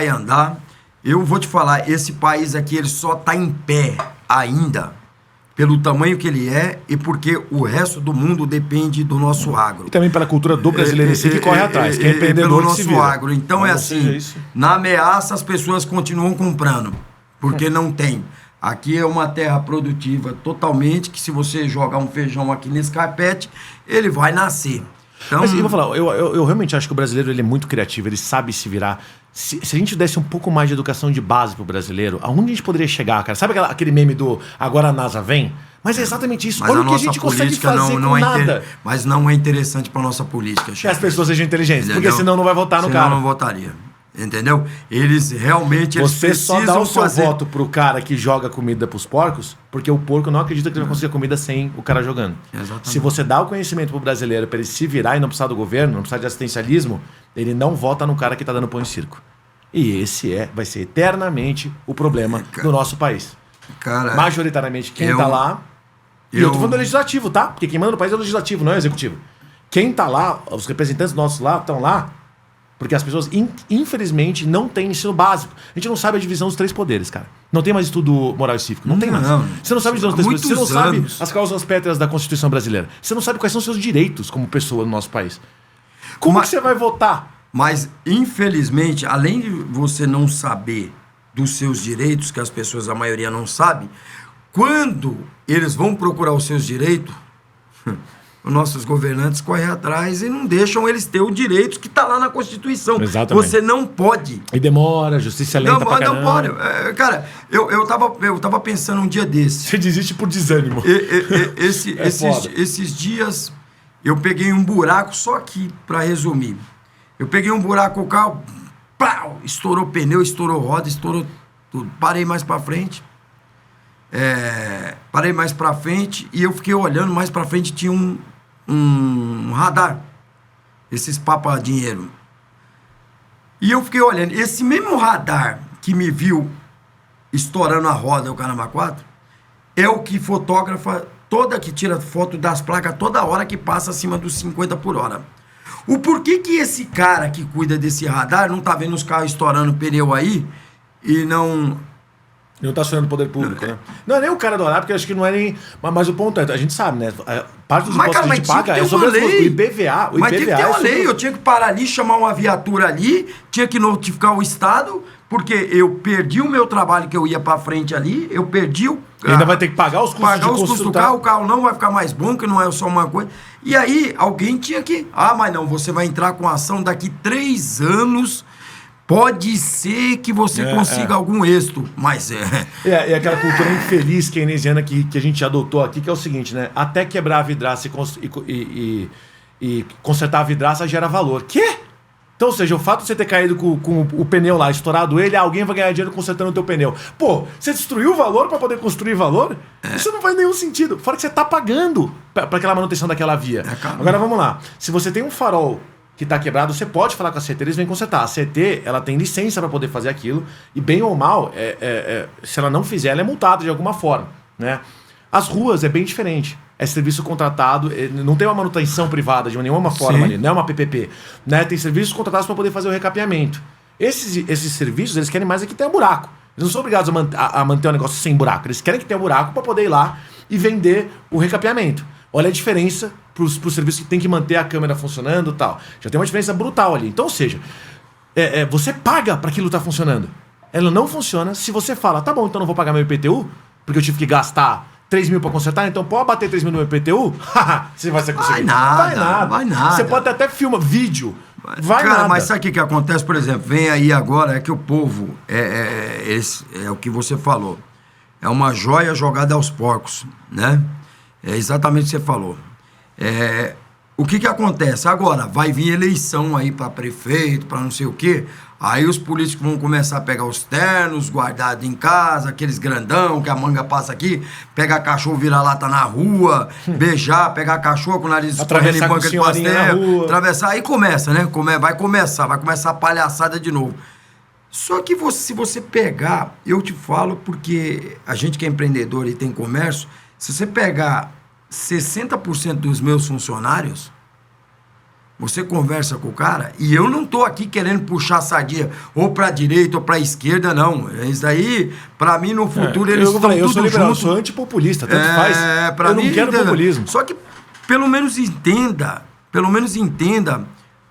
andar. Eu vou te falar, esse país aqui, ele só tá em pé ainda pelo tamanho que ele é e porque o resto do mundo depende do nosso agro. E também pela cultura do brasileiro em si que corre atrás, que é empreendedor pelo que se nosso vira. agro. Então é assim, na ameaça as pessoas continuam comprando, porque não tem. Aqui é uma terra produtiva totalmente, que se você jogar um feijão aqui nesse carpete, ele vai nascer. Então, mas eu vou falar, eu realmente acho que o brasileiro ele é muito criativo, ele sabe se virar. Se a gente desse um pouco mais de educação de base pro brasileiro, aonde a gente poderia chegar, cara? Sabe aquele meme do agora a NASA vem? Mas é exatamente isso. Mas olha a o que a gente consegue fazer com nada. Mas não é interessante para nossa política. Que as pessoas sejam inteligentes, entendeu? porque senão não vai votar no cara. Senão não votaria. Entendeu? Eles realmente Você só dá o seu fazer... voto pro cara que joga comida pros porcos, porque o porco não acredita que ele vai conseguir a comida sem o cara jogando. Exatamente. Se você dá o conhecimento pro brasileiro para ele se virar e não precisar do governo, não precisar de assistencialismo, ele não vota no cara que tá dando pão em circo. E esse vai ser eternamente o problema do nosso país. Cara, majoritariamente quem tá lá... E eu tô falando do legislativo, tá? Porque quem manda no país é o legislativo, não é o executivo. Quem tá lá, os representantes nossos lá, estão lá porque as pessoas, infelizmente, não têm ensino básico. A gente não sabe a divisão dos 3 poderes, cara. Não tem mais estudo moral e cívico. Não tem mais. Você não sabe a divisão dos 3 poderes. Você não sabe as causas pétreas da Constituição brasileira. Você não sabe quais são os seus direitos como pessoa no nosso país. Como que você vai votar? Mas, infelizmente, além de você não saber dos seus direitos, que as pessoas, a maioria, não sabe, quando eles vão procurar os seus direitos... os nossos governantes correm atrás e não deixam eles ter o direito que está lá na Constituição. Exatamente. Você não pode. E demora, a justiça é lenta pra caramba. Não pode. Cara, eu tava pensando um dia desse. Você desiste por desânimo. Esses dias eu peguei um buraco, só aqui, para resumir. Eu peguei um buraco, o carro, pau, estourou pneu, estourou roda, estourou tudo. Parei mais para frente. Parei mais pra frente e eu fiquei olhando, mais pra frente tinha um radar, esses dinheiro. E eu fiquei olhando, esse mesmo radar que me viu estourando a roda, o Caramba 4, é o que fotógrafa, que tira foto das placas toda hora que passa acima dos 50 por hora. O porquê que esse cara que cuida desse radar não tá vendo os carros estourando pneu aí e não tá acionando o poder público, né? Não é nem o cara do horário, porque eu acho que não é nem... Mas o ponto é, a gente sabe, né? Parte dos impostos que a gente paga é sobre o IPVA. Mas tem que ter uma lei. Eu tinha que parar ali, chamar uma viatura ali, tinha que notificar o Estado, porque eu perdi o meu trabalho que eu ia pra frente ali, eu perdi o... Ainda vai ter que pagar os custos do carro, o carro não vai ficar mais bom, que não é só uma coisa. E aí, alguém tinha que... mas não, você vai entrar com ação daqui 3 anos... Pode ser que você consiga algum êxito, mas É aquela cultura infeliz keynesiana que a gente adotou aqui, que é o seguinte, né? Até quebrar a vidraça e consertar a vidraça gera valor. Quê? Então, ou seja, o fato de você ter caído com o pneu lá, estourado ele, alguém vai ganhar dinheiro consertando o teu pneu. Pô, você destruiu o valor para poder construir valor? Isso não faz nenhum sentido. Fora que você tá pagando para aquela manutenção daquela via. Agora, vamos lá. Se você tem um farol que está quebrado, você pode falar com a CT, eles vêm consertar. A CT, ela tem licença para poder fazer aquilo, e bem ou mal, se ela não fizer, ela é multada de alguma forma, né? As ruas é bem diferente. É serviço contratado, não tem uma manutenção privada de nenhuma forma ali, não é uma PPP, né? Tem serviços contratados para poder fazer o recapeamento. Esses serviços, eles querem mais é que tenha buraco. Eles não são obrigados a manter o negócio sem buraco, eles querem que tenha buraco para poder ir lá e vender o recapeamento. Olha a diferença pros serviços que tem que manter a câmera funcionando e tal. Já tem uma diferença brutal ali. Então, ou seja, você paga para aquilo estar funcionando. Ela não funciona se você fala, tá bom, então não vou pagar meu IPTU, porque eu tive que gastar 3 mil para consertar, então pode bater 3 mil no IPTU? Você vai conseguir. Vai nada. Você pode até filmar vídeo. Vai cara, nada. Mas sabe o que acontece? Por exemplo, vem aí agora, é que o povo, é o que você falou, é uma joia jogada aos porcos, né? É exatamente o que você falou. O que acontece? Agora, vai vir eleição aí para prefeito, para não sei o quê. Aí os políticos vão começar a pegar os ternos guardados em casa, aqueles grandão que a manga passa aqui, pegar cachorro, virar lata na rua, beijar, pegar cachorro com o nariz escorrendo em banca de pastel, atravessar, aí começa, né? Vai começar a palhaçada de novo. Só que se você pegar, eu te falo porque a gente que é empreendedor e tem comércio, se você pegar 60% dos meus funcionários, Você conversa com o cara, e eu não tô aqui querendo puxar a sardinha ou pra direita ou pra esquerda, não. Isso daí, pra mim, no futuro, eles estão tudo eu sou liberal, junto. Eu sou antipopulista, tanto faz. Pra Eu mim, não quero populismo. Só que, pelo menos entenda,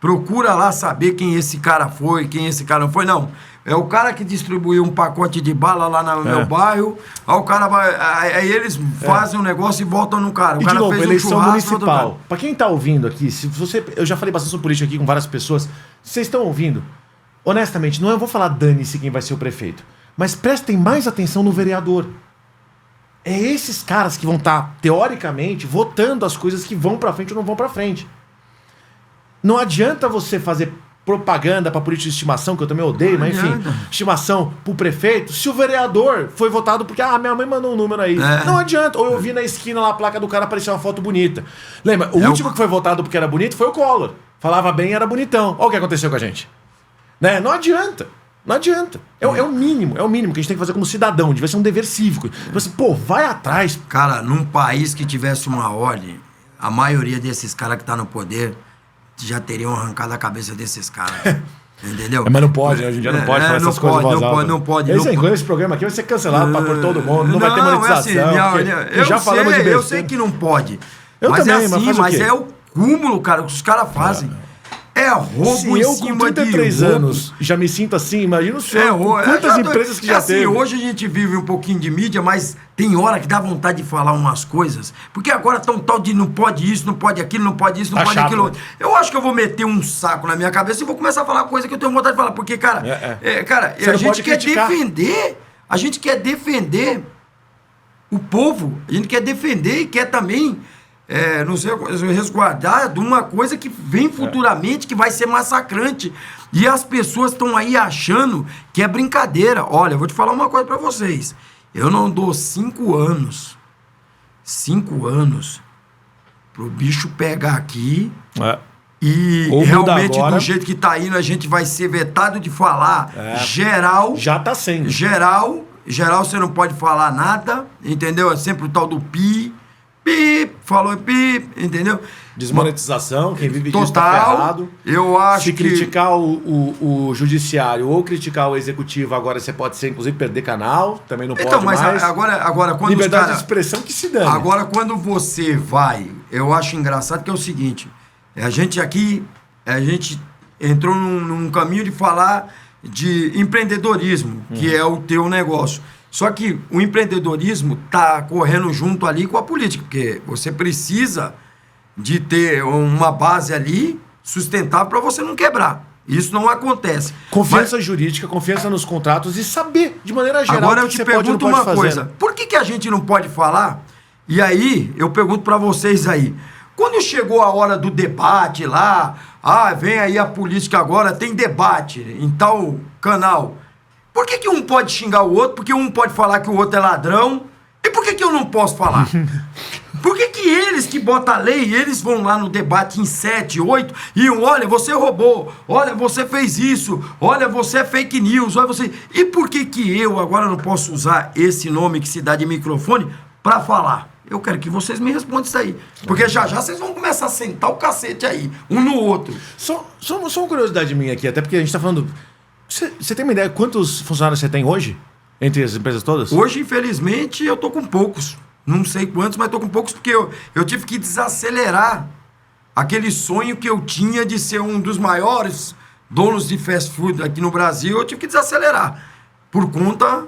procura lá saber quem esse cara foi, quem esse cara não foi. Não, é o cara que distribuiu um pacote de bala lá no meu bairro, aí o cara vai, aí eles fazem um negócio e voltam no cara. O E cara de novo, fez eleição churrasco, municipal. Pra quem tá ouvindo aqui, se você, eu já falei bastante sobre política aqui com várias pessoas, vocês estão ouvindo? Honestamente, não eu vou falar dane-se quem vai ser o prefeito, mas prestem mais atenção no vereador. É esses caras que vão estar, teoricamente, votando as coisas que vão pra frente ou não vão pra frente. Não adianta você fazer propaganda pra política de estimação, que eu também odeio, mas enfim, estimação pro prefeito, se o vereador foi votado porque, minha mãe mandou um número aí. Não adianta. Ou eu vi na esquina lá a placa do cara aparecer uma foto bonita. Lembra, o último que foi votado porque era bonito foi o Collor. Falava bem, era bonitão. Olha o que aconteceu com a gente. Né? Não adianta. Não adianta. É o mínimo que a gente tem que fazer como cidadão. Devia ser um dever cívico. Tipo assim, vai atrás. Cara, num país que tivesse uma ordem, a maioria desses caras que tá no poder já teriam arrancado a cabeça desses caras. Entendeu? Mas não pode, né? Hoje em dia não pode falar essas coisas. Não pode. Esse programa aqui vai ser cancelado por todo mundo. Não vai ter monetização. Falamos de besteira. Eu sei que não pode. Mas também, é assim, mas é o cúmulo, cara, que os caras fazem. É roubo em cima de 33 anos já me sinto assim, imagina o senhor, quantas empresas que já assim, teve. Hoje a gente vive um pouquinho de mídia, mas tem hora que dá vontade de falar umas coisas, porque agora tá um tal de não pode isso, não pode aquilo, não pode isso, não pode aquilo. Né? Eu acho que eu vou meter um saco na minha cabeça e vou começar a falar coisa que eu tenho vontade de falar, porque, cara, a gente quer defender o povo, a gente quer defender e quer também... nos resguardar de uma coisa que vem futuramente, que vai ser massacrante. E as pessoas estão aí achando que é brincadeira. Olha, eu vou te falar uma coisa pra vocês. Eu não dou 5 anos pro bicho pegar aqui e realmente do jeito que tá indo, a gente vai ser vetado de falar geral. Já tá sendo. Geral você não pode falar nada, entendeu? É sempre o tal do pi, falou pi, entendeu? Desmonetização, quem vive disso total, tá ferrado. Eu acho Se criticar o judiciário ou criticar o executivo, agora você pode ser, inclusive, perder canal, também não pode mais. Agora quando liberdade de expressão que se dane. Agora, quando você vai, eu acho engraçado que é o seguinte, a gente entrou num caminho de falar de empreendedorismo, que é o teu negócio. Só que o empreendedorismo está correndo junto ali com a política, porque você precisa de ter uma base ali sustentável para você não quebrar. Isso não acontece. Confiança jurídica, confiança nos contratos e saber, de maneira geral, agora eu te pergunto uma coisa. Por que a gente não pode falar? E aí, eu pergunto para vocês aí. Quando chegou a hora do debate lá, vem aí a política agora, tem debate em tal canal. Por que um pode xingar o outro? Porque um pode falar que o outro é ladrão? E por que eu não posso falar? Por que eles que botam a lei, eles vão lá no debate em 7, 8, e olha, você roubou, olha, você fez isso, olha, você é fake news, olha, você... E por que eu agora não posso usar esse nome que se dá de microfone para falar? Eu quero que vocês me respondam isso aí. Porque já vocês vão começar a sentar o cacete aí, um no outro. Só uma curiosidade minha aqui, até porque a gente tá falando... Você tem uma ideia de quantos funcionários você tem hoje? Entre as empresas todas? Hoje, infelizmente, eu tô com poucos. Não sei quantos, mas tô com poucos porque eu tive que desacelerar aquele sonho que eu tinha de ser um dos maiores donos de fast food aqui no Brasil. Eu tive que desacelerar por conta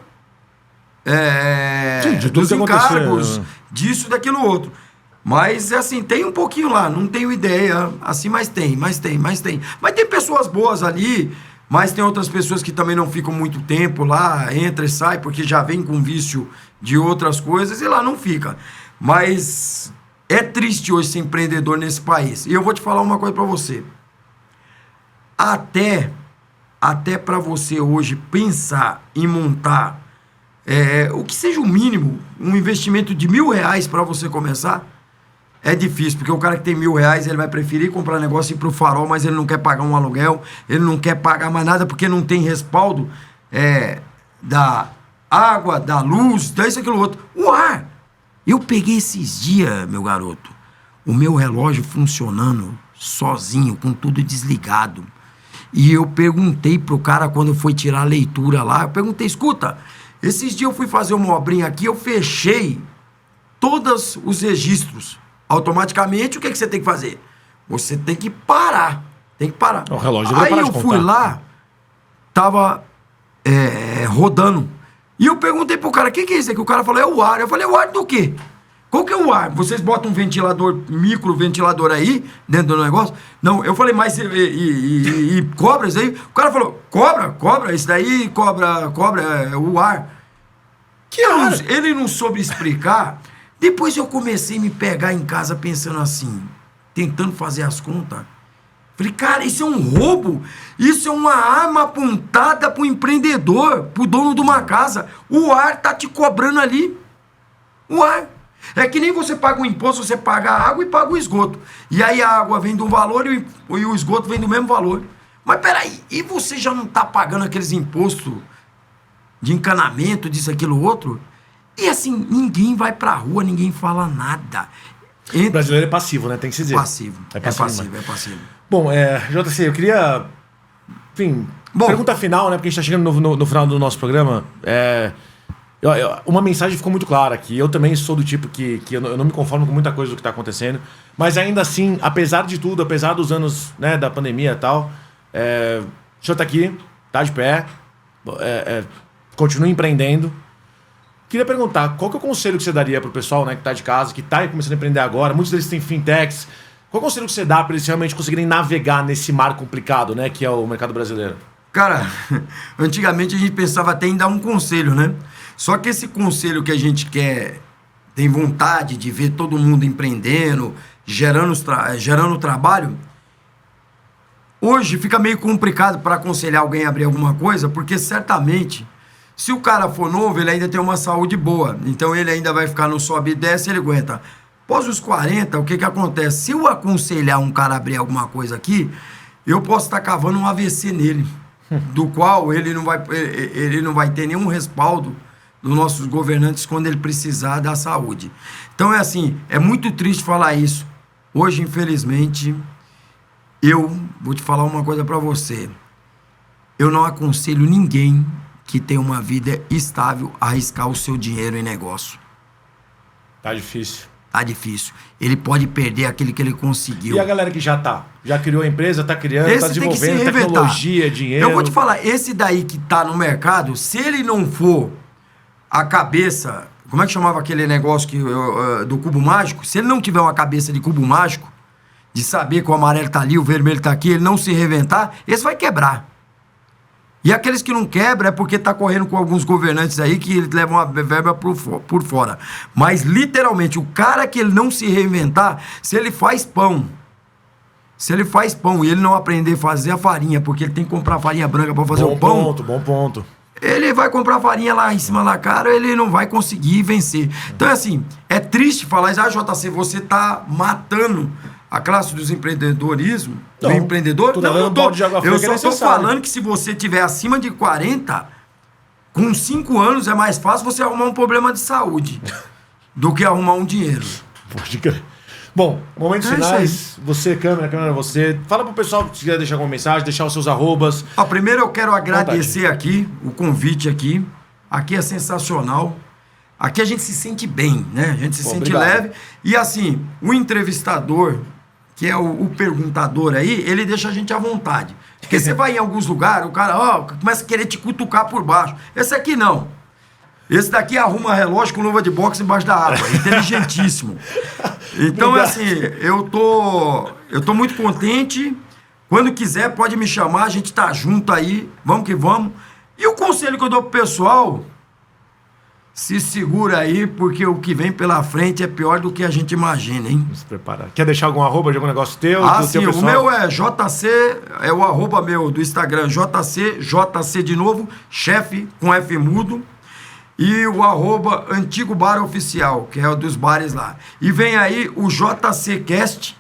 dos encargos, disso, daquilo, outro. Mas, assim, tem um pouquinho lá, não tenho ideia, assim, mas tem. Mas tem pessoas boas ali... Mas tem outras pessoas que também não ficam muito tempo lá, entra e sai, porque já vem com vício de outras coisas e lá não fica. Mas é triste hoje ser empreendedor nesse país. E eu vou te falar uma coisa para você. Até para você hoje pensar em montar o que seja o mínimo, um investimento de R$1.000 para você começar, é difícil, porque o cara que tem R$1.000, ele vai preferir comprar negócio e ir pro Farol, mas ele não quer pagar um aluguel, ele não quer pagar mais nada, porque não tem respaldo da água, da luz, isso, aquilo, outro. O ar! Eu peguei esses dias, meu garoto, o meu relógio funcionando sozinho, com tudo desligado. E eu perguntei pro cara, quando foi tirar a leitura lá, eu perguntei, escuta, esses dias eu fui fazer uma obrinha aqui, eu fechei todos os registros. Automaticamente, o que você tem que fazer? Você tem que parar. Tem que parar. O relógio Aí eu fui lá, tava rodando. E eu perguntei pro cara, o que é isso aqui? O cara falou, é o ar. Eu falei, o ar do quê? Qual que é o ar? Vocês botam um ventilador, micro-ventilador aí, dentro do negócio? Não, eu falei, mas e cobra isso aí? O cara falou, cobra, isso daí, cobra, é o ar. Que ele não soube explicar. Depois eu comecei a me pegar em casa pensando assim, tentando fazer as contas. Falei, cara, isso é um roubo. Isso é uma arma apontada pro empreendedor, pro dono de uma casa. O ar tá te cobrando ali. O ar. É que nem você paga o imposto, você paga a água e paga o esgoto. E aí a água vem de um valor e o esgoto vem do mesmo valor. Mas peraí, e você já não tá pagando aqueles impostos de encanamento, disso, aquilo, outro? E assim, ninguém vai pra rua, ninguém fala nada. O brasileiro é passivo, né? Tem que se dizer. Passivo. É passivo. Bom, JC, eu queria... Enfim, pergunta final, né? Porque a gente tá chegando no final do nosso programa. Uma mensagem ficou muito clara aqui. Eu também sou do tipo que eu não me conformo com muita coisa do que está acontecendo. Mas ainda assim, apesar de tudo, apesar dos anos, né, da pandemia e tal, o senhor está aqui, está de pé, continua empreendendo. Queria perguntar, qual que é o conselho que você daria para o pessoal, né, que está de casa, que está começando a empreender agora? Muitos deles têm fintechs. Qual é o conselho que você dá para eles realmente conseguirem navegar nesse mar complicado, né, que é o mercado brasileiro? Cara, antigamente a gente pensava até em dar um conselho, né? Só que esse conselho que a gente quer, tem vontade de ver todo mundo empreendendo, gerando trabalho, hoje fica meio complicado para aconselhar alguém a abrir alguma coisa, porque certamente, se o cara for novo, ele ainda tem uma saúde boa, então ele ainda vai ficar no sobe e desce, ele aguenta. Após os 40, o que acontece? Se eu aconselhar um cara a abrir alguma coisa aqui, eu posso estar cavando um AVC nele, do qual ele não vai ter nenhum respaldo dos nossos governantes quando ele precisar da saúde. Então é assim, é muito triste falar isso. Hoje, infelizmente, eu vou te falar uma coisa para você. Eu não aconselho ninguém que tem uma vida estável a arriscar o seu dinheiro em negócio. Tá difícil. Tá difícil. Ele pode perder aquele que ele conseguiu. E a galera que já criou a empresa, tá criando, esse tá desenvolvendo tecnologia, dinheiro. Eu vou te falar, esse daí que tá no mercado, se ele não for a cabeça, como é que chamava aquele negócio do cubo mágico? Se ele não tiver uma cabeça de cubo mágico, de saber que o amarelo tá ali, o vermelho tá aqui, ele não se reventar, esse vai quebrar. E aqueles que não quebram é porque tá correndo com alguns governantes aí que eles levam a verba por fora. Mas, literalmente, o cara que ele não se reinventar, se ele faz pão e ele não aprender a fazer a farinha, porque ele tem que comprar farinha branca para fazer o pão... Bom ponto. Ele vai comprar farinha lá em cima da cara, ele não vai conseguir vencer. Então, é assim, é triste falar isso. JC, você tá matando a classe dos empreendedorismo, do empreendedor. Eu só estou falando que se você tiver acima de 40, com 5 anos é mais fácil você arrumar um problema de saúde do que arrumar um dinheiro. Pode crer. Bom, momentos finais, você, câmera, você. Fala pro pessoal se quiser deixar alguma mensagem, deixar os seus arrobas. Primeiro eu quero agradecer aqui, o convite aqui. Aqui é sensacional. Aqui a gente se sente bem, né? A gente se sente leve. E assim, o entrevistador, que é o perguntador aí, ele deixa a gente à vontade. Porque você vai em alguns lugares, o cara começa a querer te cutucar por baixo. Esse aqui não. Esse daqui arruma relógio com luva de boxe embaixo da água. Inteligentíssimo. Então, assim, eu tô muito contente. Quando quiser, pode me chamar. A gente tá junto aí. Vamos que vamos. E o conselho que eu dou pro pessoal... Se segura aí, porque o que vem pela frente é pior do que a gente imagina, hein? Vamos se preparar. Quer deixar algum arroba de algum negócio teu? Sim, o meu é JC, é o arroba meu do Instagram, JC de novo, chefe com F mudo. E o arroba Antigo Bar Oficial, que é o dos bares lá. E vem aí o JC Cast,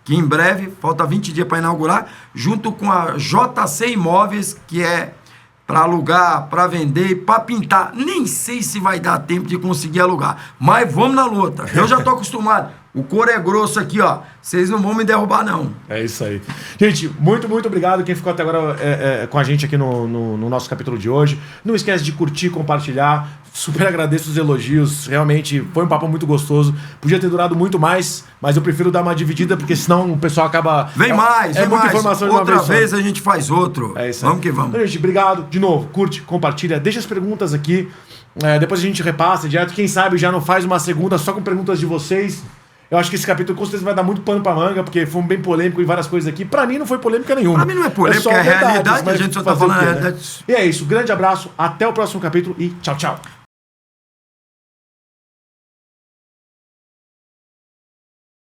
que em breve, falta 20 dias para inaugurar, junto com a JC Imóveis, que é... para alugar, para vender e para pintar. Nem sei se vai dar tempo de conseguir alugar. Mas vamos na luta. Eu já estou acostumado. O couro é grosso aqui, ó. Vocês não vão me derrubar, não. É isso aí. Gente, muito obrigado quem ficou até agora com a gente aqui no nosso capítulo de hoje. Não esquece de curtir, compartilhar. Super agradeço os elogios. Realmente foi um papo muito gostoso. Podia ter durado muito mais, mas eu prefiro dar uma dividida, porque senão o pessoal acaba... Vem mais, vem muita mais. Informação de uma Outra vez a gente faz outro. É isso aí. Vamos que vamos. Então, gente, obrigado. De novo, curte, compartilha, deixa as perguntas aqui. Depois a gente repassa direto. Quem sabe já não faz uma segunda só com perguntas de vocês. Eu acho que esse capítulo com certeza vai dar muito pano pra manga, porque foi bem polêmico em várias coisas aqui. Pra mim não foi polêmica nenhuma. Pra mim não é polêmica, é a realidade, a gente só tá falando a realidade. E é isso, grande abraço, até o próximo capítulo e tchau, tchau.